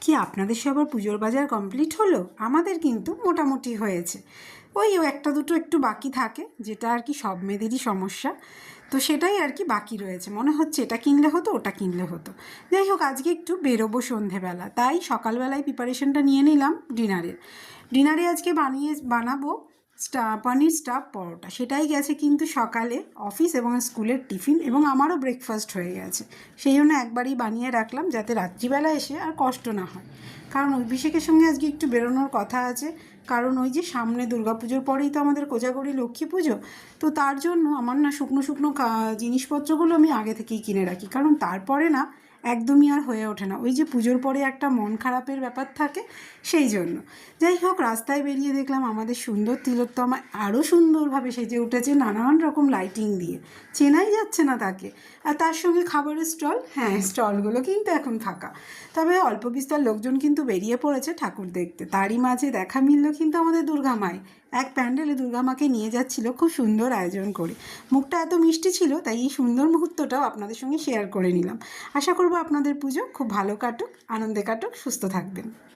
কি আপনাদের সবার পুজোর বাজার কমপ্লিট হলো? আমাদের কিন্তু মোটামুটি হয়েছে। ওই একটা দুটো একটু বাকি থাকে, যেটা আর কি সব মেয়েদেরই সমস্যা। তো সেটাই আর কি বাকি রয়েছে, মনে হচ্ছে এটা কিনলে হতো ওটা কিনলে হতো। যাই হোক, আজকে একটু বেরোবো সন্ধেবেলা, তাই সকালবেলায় প্রিপারেশনটা নিয়ে নিলাম ডিনারে আজকে বানাবো পনির স্টাফ পরোটা। সেটাই গেছে কিন্তু সকালে অফিস এবং স্কুলের টিফিন, এবং আমারও ব্রেকফাস্ট হয়ে গেছে। সেই জন্য একবারই বানিয়ে রাখলাম, যাতে রাত্রিবেলা এসে আর কষ্ট না হয়। কারণ অভিষেকের সঙ্গে আজকে একটু বেরোনোর কথা আছে। কারণ ওই যে সামনে দুর্গাপুজোর পরেই তো আমাদের কোজাগরি লক্ষ্মী পুজো। তো তার জন্য আমার না শুকনো শুকনো জিনিসপত্রগুলো আমি আগে থেকেই কিনে রাখি, কারণ তারপরে না একদমই আর হয়ে ওঠে না। ওই যে পুজোর পরে একটা মন খারাপের ব্যাপার থাকে, সেই জন্য। যাই হোক, রাস্তায় বেরিয়ে দেখলাম আমাদের সুন্দর তিলোত্তমা আরও সুন্দরভাবে সেজে উঠেছে নানান রকম লাইটিং দিয়ে, চেনাই যাচ্ছে না তাকে। আর তার সঙ্গে খাবারের স্টল, হ্যাঁ স্টলগুলো কিন্তু এখন ফাঁকা। তবে অল্প বিস্তর লোকজন কিন্তু বেরিয়ে পড়েছে ঠাকুর দেখতে। তারই মাঝে দেখা মিলল কিন্তু আমাদের দুর্গা মায়। এক প্যান্ডেলে দুর্গা মাকে নিয়ে যাচ্ছিল খুব সুন্দর আয়োজন করে। মুখটা এত মিষ্টি ছিল, তাই এই সুন্দর মুহূর্তটাও আপনাদের সঙ্গে শেয়ার করে নিলাম। আশা করবো আপনাদের পুজো খুব ভালো কাটুক, আনন্দে কাটুক, সুস্থ থাকবেন।